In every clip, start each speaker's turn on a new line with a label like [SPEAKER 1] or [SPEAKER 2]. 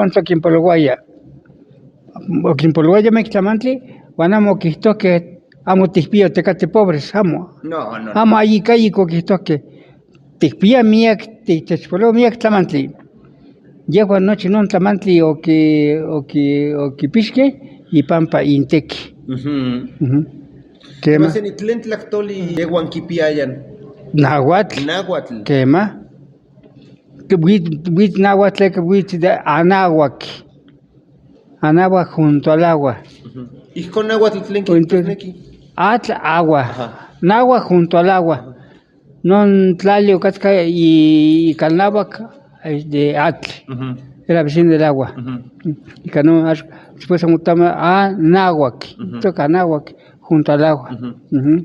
[SPEAKER 1] onzo Quimpolguaya. O Quimpolguaya Mectlamantli, Guanamo Quistoque, amo Tispío, Tecate pobres, amo.
[SPEAKER 2] No, no.
[SPEAKER 1] Amo allí Cayico Quistoque. Tispía miak, Tispolo miak Tlamantli. Llego anoche no Tlamantli o que pisque y Pampa Intequi.
[SPEAKER 2] ¿Qué más en Itlén Tlactoli yeguan kipiayan?
[SPEAKER 1] Nahuatl.
[SPEAKER 2] Náhuatl.
[SPEAKER 1] ¿Qué más? Que buit náhuatl, que buit de Anáhuac. Anáhuac junto al agua.
[SPEAKER 2] ¿Y con náhuatl tlen que
[SPEAKER 1] Atl, agua. Náhuac junto al agua. Non tlalio casca y Calnáhuac de Atl. Era vecino del agua. Y cano después a Náhuac. Toca Náhuac junto al agua.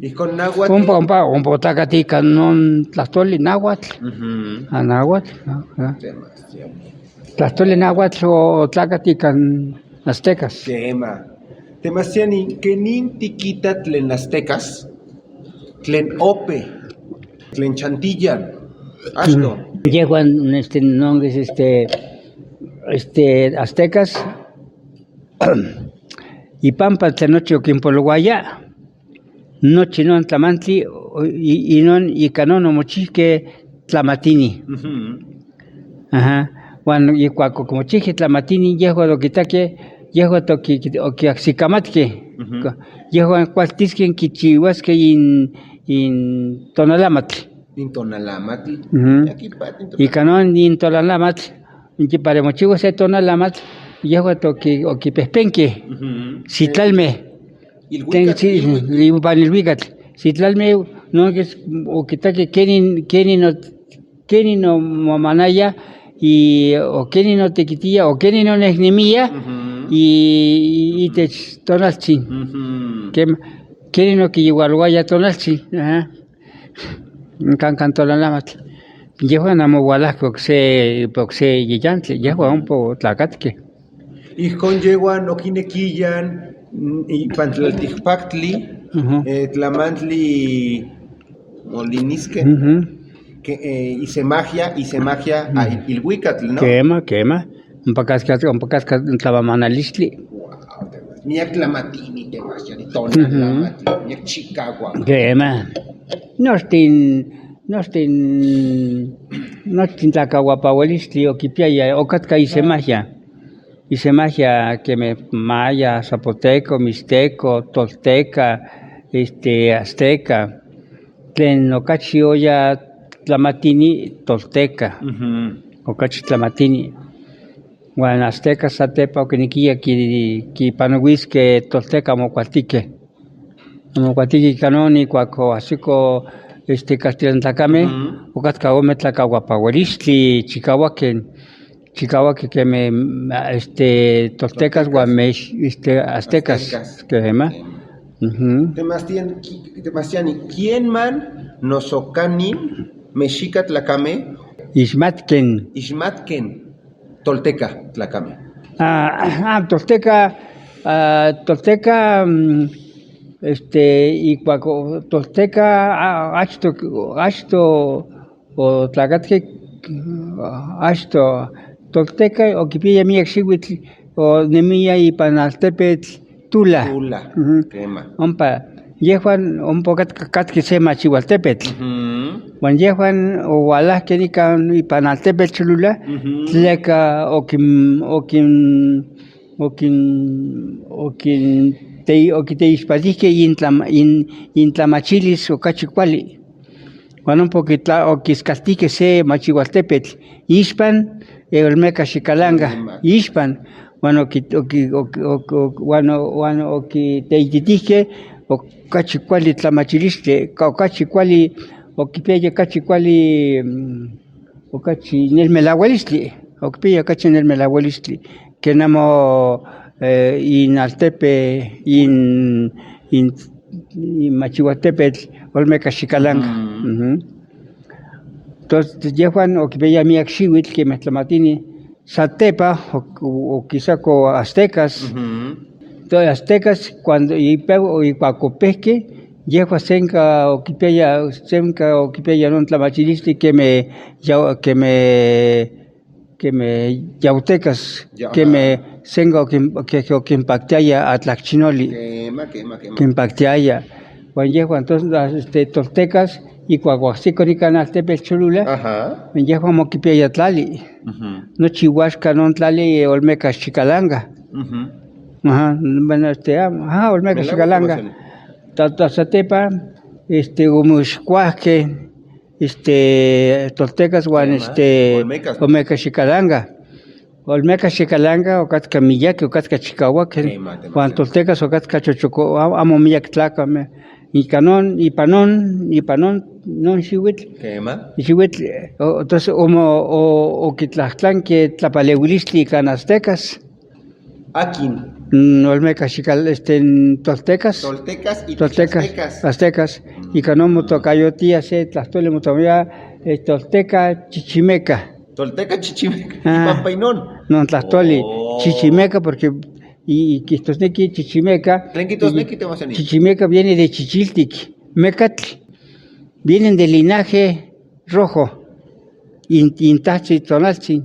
[SPEAKER 2] ¿Y con náhuatl?
[SPEAKER 1] Un potacatica non tlastoli náhuatl. A náhuatl. Tlastoli náhuatl o tlacatica aztecas.
[SPEAKER 2] Demasiani, que nin tiquita tlen aztecas, tlen ope, tlen chantillan, ashto.
[SPEAKER 1] Llegan nombres aztecas y Pampa tlenoche o Quimpolguaya, noche non Tlamantli y non y canono mochique Tlamatini. Ajá. Bueno, y cuaco como chique Tlamatini llego a lo que taque llego a toque o que axicamatque. Llego a cualtisquen kichihuasque in Tonalamatl.
[SPEAKER 2] In Tonalamatl.
[SPEAKER 1] Y canon in Tonalamatl. Y para mochivo se Tonalamatl. Llego a toque o que pespenque. Citlalme. Y Panilhuicatl. Citlalme no que es o que taque Kenny no mamanaya y o Kenny no tequitilla o Kenny no negnemilla y te tonalchi. Kenny no que igualguaya tonalchi. Can Tonalamatl. Llego a Namogualasco que se yillantle. Llego a un po tlacatque.
[SPEAKER 2] Y con yeguan no quinequillan y Pantlaltijpactli, Tlamantli Molinisque, y se magia a Ilhuicatl, ¿no?
[SPEAKER 1] Quema. Un pacasca Tlabamanalistli.
[SPEAKER 2] Miak Tlamatini, Temasiani, Tonalamatli, Miak Chicago.
[SPEAKER 1] Quema. No estin Tlacahuapahuelistli o Kipiaya, o Catca y se magia. Y se magia que me maya, zapoteco, mixteco, tolteca, azteca, tlen ocachi oya Tlamatini, tolteca, ocachi Tlamatini. Guan azteca satepa okiniquilla ki panuisque tolteca mocuatique. Mocuatique canoni, cuaco asico Castilantlacame, ocatca ome tlacahuapahuelistli, Chicahuaque que me toltecas guamesh aztecas que demás.
[SPEAKER 2] Demasiani, ¿quién man nosocanin mexica tlacame?
[SPEAKER 1] Ixmatken,
[SPEAKER 2] tolteca tlacame.
[SPEAKER 1] Tolteca, y cuaco tolteca achto o tlacatque achto tolteca o quipilla mi exiguitl o nemilla y panaltepetl Tula.
[SPEAKER 2] Quema.
[SPEAKER 1] Ompa, yehuan un poco catque se machihualtepetl. Juan yehuan o gualasque y panaltepetl cholula, tleca o te ispadisque intlamachilis o cachicuali. Juan un poquito o quiscastique se machihualtepetl. Ispan, Olmeca Xicalanga, Ispan. Bueno, que teititique o cachicuali tlamachiliste, o cachicuali o quipella cachicuali o cachi nelmelahuelistli, o quipella cachi nelmelahuelistli, que namo inaltepe in Machihuatepetl, Olmeca Xicalanga. Entonces, yehuan o quipella miak xihuitl que metlamatini Satepa o quizá con aztecas, entonces aztecas cuando y cuacopesque llego senca o quipeya non tlamachilisti que me yautecas,
[SPEAKER 2] Ya,
[SPEAKER 1] que me sengo que impactaya a Tlachinoli,
[SPEAKER 2] Quema.
[SPEAKER 1] que impactaya. Cuando llego entonces toltecas y cuaguasico ni canaltepel cholula,
[SPEAKER 2] Ajá.
[SPEAKER 1] me llego moquipia tlali, no chihuasca non tlali olmeca chicalanga. Ajá, bueno, olmeca chicalanga. Tatasatepa, umuxcuasque, toltecas guan,
[SPEAKER 2] Olmecas.
[SPEAKER 1] olmeca chicalanga. Olmeca chicalanga, ocatca miyaki, ocatca chicahuaque,
[SPEAKER 2] Quema,
[SPEAKER 1] guan toltecas, ocatca chochoco, amo miyak tlacame. Y panon, non xihuitl.
[SPEAKER 2] Quema.
[SPEAKER 1] Xihuitl, entonces, o quitlahtlanque tlapaleuilistli can aztecas.
[SPEAKER 2] Akin.
[SPEAKER 1] Olmeca chical, toltecas.
[SPEAKER 2] Toltecas y
[SPEAKER 1] Toltecas, aztecas, y canon motocayotía se tlastole motomía, tolteca chichimeca.
[SPEAKER 2] Tolteca chichimeca. Y
[SPEAKER 1] Ah.
[SPEAKER 2] pampainón.
[SPEAKER 1] No, tlastole,
[SPEAKER 2] Oh.
[SPEAKER 1] chichimeca, porque, y quistosnequi, chichimeca.
[SPEAKER 2] Tlenquitosnequi temasiani.
[SPEAKER 1] Chichimeca viene de Chichiltic, Mecatl, vienen del linaje rojo, Intachi, Tonaltzin.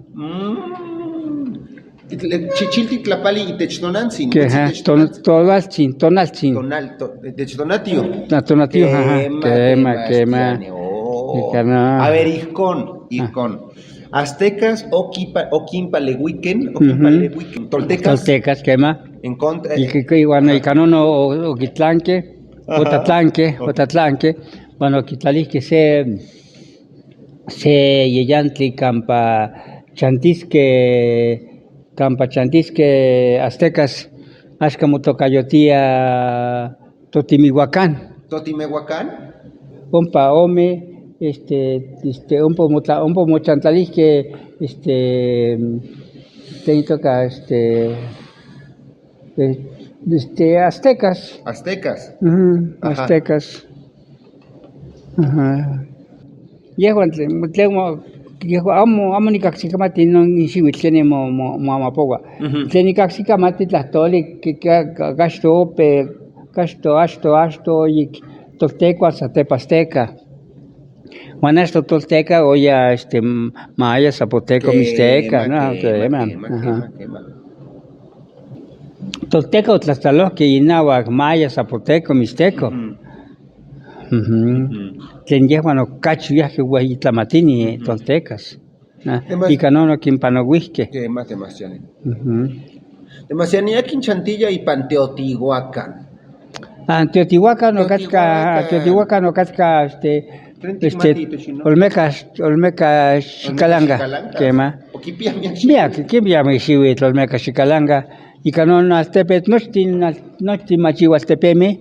[SPEAKER 2] Chichilti tlapali y techtonantzin.
[SPEAKER 1] Que Tonaltzin.
[SPEAKER 2] Techtonatio.
[SPEAKER 1] Tonatio, quema.
[SPEAKER 2] A ver, Ijcon. Aztecas o Quimpalehuiquen.
[SPEAKER 1] Toltecas, quema.
[SPEAKER 2] En contra.
[SPEAKER 1] Y bueno, y canon o Quitlanque, Otatlanque, bueno, Quitlalis que se yeyantli campa chantisque aztecas, ashkamutocayotía Totimihuacán, ompa ome, ompa mochantalisque, tenitoca, aztecas.
[SPEAKER 2] Aztecas.
[SPEAKER 1] Aztecas. Ajá. Llego amo ni caxicamati no ni siwitlene mo amapoga. Tleni caxicamati tlastoli que gasto asto y tolteco azatepa azteca. Juan esto tolteca oya maya zapoteco mixteca, ¿no?
[SPEAKER 2] Quema.
[SPEAKER 1] Tolteca o Tlaxcaloque y Nahuac, Maya, Zapoteco, Mixteco. Tlen yehuan ocachi viaje Guayitlamatini, Toltecas. Y canono Quimpanohuisque.
[SPEAKER 2] Temasiani. Temasiani aquí en Chantilla y Panteotihuacán.
[SPEAKER 1] Teotihuacán o Catca, Olmeca Xicalanga. Quema. Mira, que via me xihuit Olmeca Xicalanga. Y canon altepet nochtin machihualtepeme,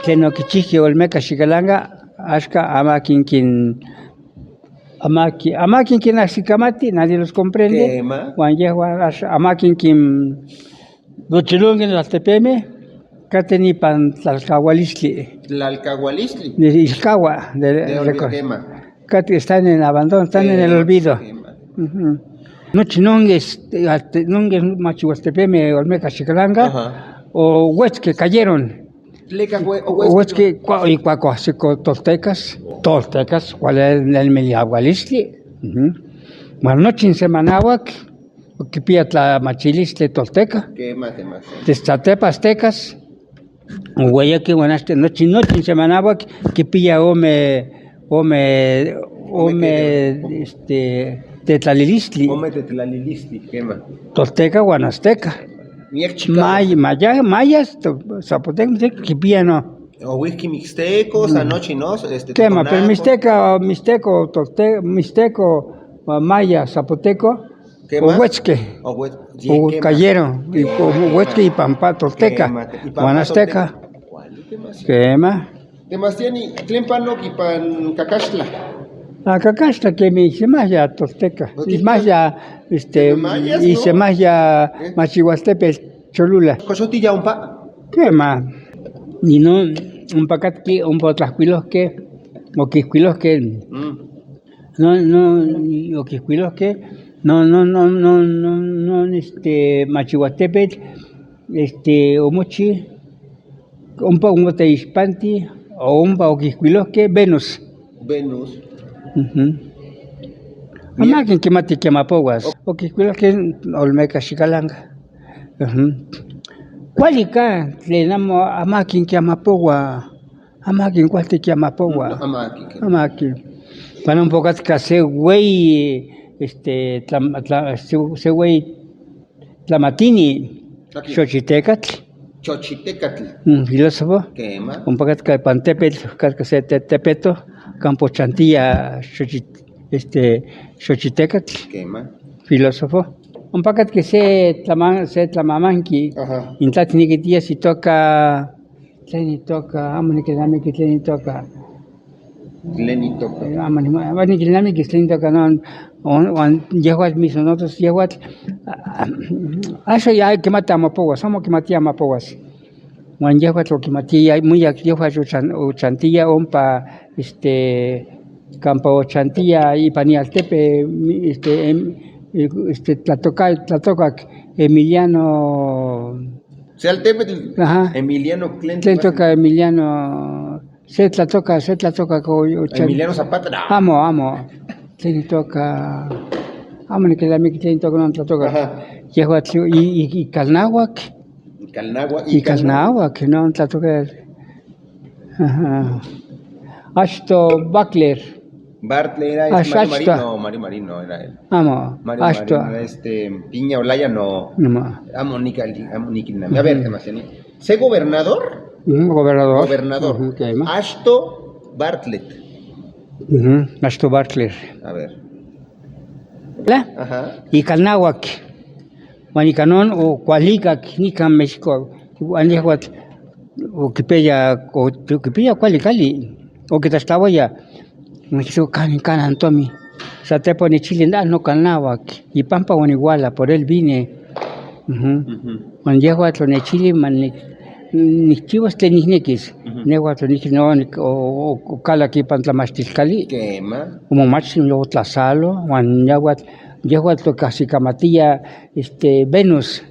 [SPEAKER 1] tlen oquichihque Olmeca Xicalanga, axca amaquin axicamati, nadie los comprende. Juan yehuan amaquin nochilonguen altepeme, catenipan tlalcahualistli.
[SPEAKER 2] Tlalcahualistli.
[SPEAKER 1] De Ilcagua, están en abandono, están en el olvido. Noche nongues machihuastepeme Olmeca Xicalanga o huetzque cayeron. Huetzque y cuacuasico toltecas, cuál es el meliahualistli. Bueno, noche en semanahuac, que pía la machilistli tolteca. Testatepa aztecas, hueyaque buenaste noche en semanahuac, que pía Tetlalilistli.
[SPEAKER 2] Quema.
[SPEAKER 1] Tolteca, Guanasteca. Mayas, Zapotecas, Quipiano.
[SPEAKER 2] O whisky mixtecos, anoche no.
[SPEAKER 1] Quema, pero Mixteco, Maya, Zapoteco. O Huetzque. O cayeron. Y Huetzque y Pampa, Tolteca. Guanasteca. Quema.
[SPEAKER 2] Temasiani, Tlenpano y Pan Cacaxtla.
[SPEAKER 1] Cacasta que me hice más ya tolteca, y más ya, y se más ya machihuastepe cholula.
[SPEAKER 2] ¿Cosotilla un pa?
[SPEAKER 1] ¿Qué más? Y no, un pacatqui, un potlasquilosque, o quisquilosque, o quisquilosque, no, machihuastepe, o mochi, un pa un boteispanti, o un pa o quisquilosque, Venus. Amakin kimati kiamapowas. Okikuila que olmeca xicalanga. Cualica, tlenamo amakin kiamapowa. Amakin cualti kiamapowa. Amakin. Para un poco se güey, se güey tlamatini, xochitecatl.
[SPEAKER 2] Xochitecatl.
[SPEAKER 1] Filósofo.
[SPEAKER 2] Quema.
[SPEAKER 1] Un poco que pantepetl, que se tepeto, campo chantilla, xochitecatl.
[SPEAKER 2] Quema.
[SPEAKER 1] Filósofo. Un poco que se tlamamanqui.
[SPEAKER 2] Ajá.
[SPEAKER 1] Intlatni que tía si toca, tleni toca, amoni que dame que tleni toca.
[SPEAKER 2] Tleni toca.
[SPEAKER 1] Amoni que dame que tleni toca, no. Yehuat mis nosotros, yehuat. Eso ya que matamos poguas, somos que matíamos poguas. Juan yehuat lo que matía, muy yehuat chantilla, ompa, campo chantilla y panialtepe, tlatoca Emiliano.
[SPEAKER 2] Sealtepetl.
[SPEAKER 1] Ajá.
[SPEAKER 2] Emiliano
[SPEAKER 1] Tlentoca Emiliano. Se tlatoca
[SPEAKER 2] Emiliano Zapata. No.
[SPEAKER 1] Amo. Tlentoca. Amo ni que la mi tlentoca no tlatoca.
[SPEAKER 2] Ajá.
[SPEAKER 1] Yehuat y Calnáhuac. Y Calnáhuac, no tlatoca. Ajá. Ashto Buckler.
[SPEAKER 2] Bartley era Mario Marino era él.
[SPEAKER 1] Amo.
[SPEAKER 2] Mario Marino, Piña Olaya no. Amo Nikinami. A ver, Temaceni. ¿Sé gobernador?
[SPEAKER 1] Gobernador.
[SPEAKER 2] Ashto Bartlett.
[SPEAKER 1] Ashto Bartler.
[SPEAKER 2] A ver.
[SPEAKER 1] ¿La?
[SPEAKER 2] Ajá.
[SPEAKER 1] Y Calnáhuac. Manicanon o Cualicac, Nican México. Anihuat. O Quipella, Cualicali. O que te estaba ya. Me quiso canan Tommy. Satepo ni Chile, no Calnáhuac. Y Pampa o Iguala, por él vine. Cuando llego a Chile, ni chivos tenisnequis. Neguatlo o cala aquí pantlamastiscali.
[SPEAKER 2] Quema.
[SPEAKER 1] Como máximo luego tlazalo, Juan Yehuatlo casi camatilla, Venus.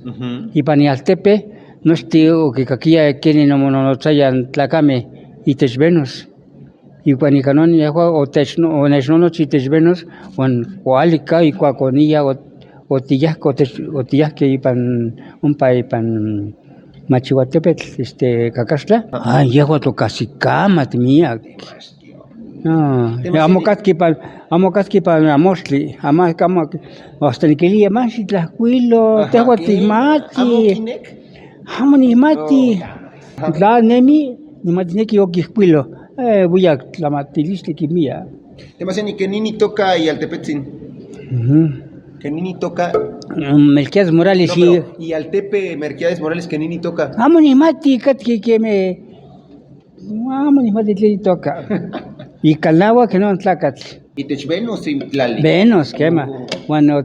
[SPEAKER 1] Y panialtepe, no o que caquilla quien no trayan tlacame y tes Venus. Y cuando canon yehua o nesnono chites Venus, cualica y cuaconilla o tiyasque y pan un pan Machihuatepetl, Cacastla. Yehua to casi camat mía. No, amo casqui para Amostli, hasta ni quería más y tlacuilo, tengo timati. Amo ni mati. La nemi, ni matineki oquiscuilo. Voy a clamatiliste que mía.
[SPEAKER 2] Temaceni que Nini toca y Altepetzin. Que Nini toca.
[SPEAKER 1] Melquiades Morales
[SPEAKER 2] y Altepe Melquiades Morales que Nini toca.
[SPEAKER 1] Amo ni mati, que me. Amo ni mati que toca. Y Calnáhuac que no tlacatl.
[SPEAKER 2] Y Tech Venus y Tlali.
[SPEAKER 1] Venus, quema. Bueno,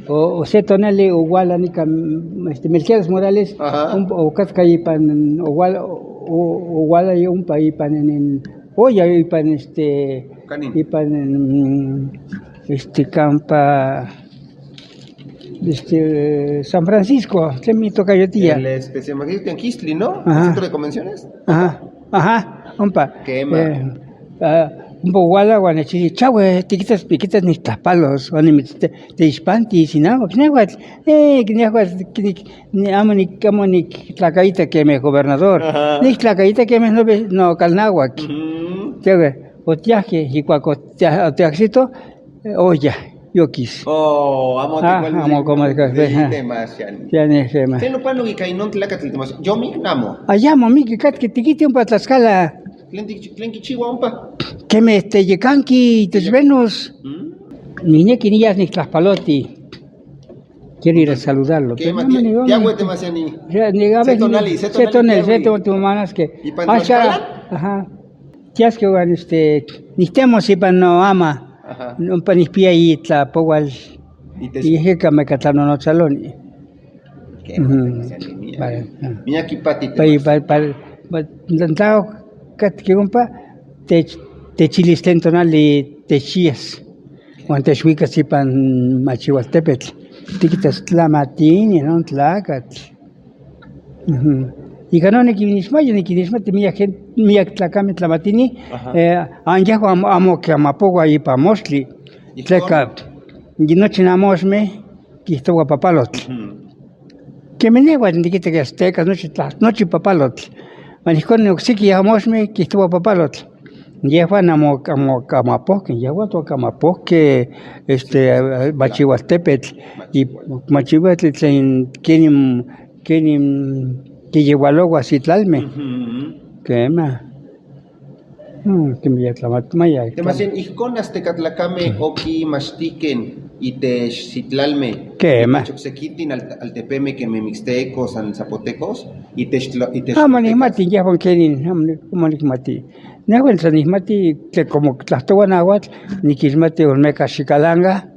[SPEAKER 1] o se tonale igual a Nica, Melquiades Morales, o Cascay pan, igual hay un país pan en olla y pan y pan en campa San Francisco, se me toca yo tía.
[SPEAKER 2] Se me en Quistli, ¿no? El centro de convenciones.
[SPEAKER 1] Ajá, umpa.
[SPEAKER 2] Quema.
[SPEAKER 1] Un poco guala, guanechili, chahue, te quitas mis tapalos, te dispanti, sin agua, amo ni tlacaita que me gobernador, ni tlacaita que me no Calnáhuac, o tiaje, y cuaco teaxito, olla, yo quis.
[SPEAKER 2] Amo
[SPEAKER 1] como el café. Tiene tema.
[SPEAKER 2] Te no pano y cainón tlacatl, yo mi amo.
[SPEAKER 1] Allá, mami, que te quite un patlascala.
[SPEAKER 2] Tlenki Chihuampa.
[SPEAKER 1] Que me yecanqui tes Venus. Niñe quinillas ni tlaspaloti. Quiero ir a saludarlo.
[SPEAKER 2] ¿Qué ya huete más ni?
[SPEAKER 1] Se manas que.
[SPEAKER 2] ¿Y para
[SPEAKER 1] ajá. Tías que van ni temos y para no ama. No para ni pia y tla pogual. Y dije que me catano no saloni.
[SPEAKER 2] ¿Qué vale. Mira aquí pati.
[SPEAKER 1] Para que compa te chilisten tonali te chías cuando te suicas y pan Machihuatepetl tiquitas tlamatini no tlacatl y ganó ni quinisma te mía gente mía tlacame tlamatini anyajo amo que amapogo ahí pa Mostli Tleca, y noche namosme, que estuvo papalotl. Que me negua en que aztecas, noche papalotl. Maniscon oxiki yamosme, que estuvo papalotl. Llevan amo camapoque, llevan to camapoque, Bachihuastepetl, y Machihuatl en quienim que llegó a luego a Citlalme. Que ma. Que me yatlamat maya.
[SPEAKER 2] Demasiado, Ijkon Aztecatlacame, Oki, Mastiquen, y Texitlalme.
[SPEAKER 1] Que ma.
[SPEAKER 2] Choxequitin al Tepeme que me mixtecos, an zapotecos, y
[SPEAKER 1] Manigmati, ya con quienin, manigmati. Nahuel sanigmati, que como Tlaxtoguanahuatl, Niquismati, Olmeca, Xicalanga,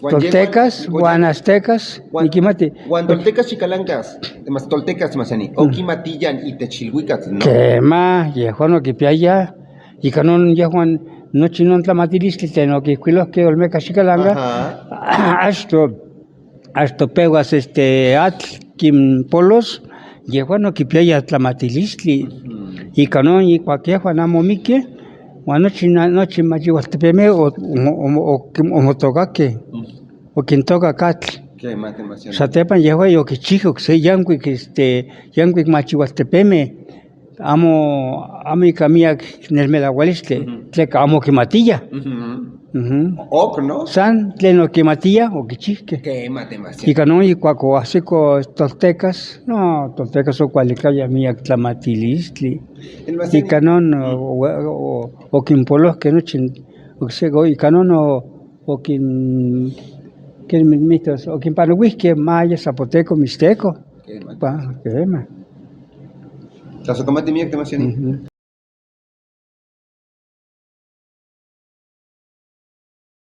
[SPEAKER 1] Toltecas, Guanastecas, Niquimati.
[SPEAKER 2] Toltecas, Chicalancas, más Toltecas, Masani, Oki Matillan y Techilhuicas, ¿no?
[SPEAKER 1] Que ma, yehuano que piaya, y canon yehuan, no chinon tlamatilisli, teno que cuilos que Olmeca, Xicalanga, hasta peguas atl, kim polos, yehuano que piaya tlamatilisli, y canon y cualquier juanamo mique, noche machihuastepeme o motogaque, o quintoga catl.
[SPEAKER 2] ¿Qué más demasiado?
[SPEAKER 1] Satepan yehua yo que chico, que se yanguic yanguic machihuastepeme, amo camilla en el melahualiste, tleca amo que matilla.
[SPEAKER 2] Ok, ¿no?
[SPEAKER 1] San tleno que matilla o que chisque.
[SPEAKER 2] ¿Qué más demasiado?
[SPEAKER 1] Y canon y cuaco así con toltecas, no, toltecas o cualicaya mía tlamatilistli. Y canon o quimpolos que no chin, o que se go, y canon o quin mitos, o quin panuisque maya zapoteco mixteco.
[SPEAKER 2] ¿Qué más?
[SPEAKER 1] Pa, qué más.
[SPEAKER 2] Tlaxocamati mía, demasiado.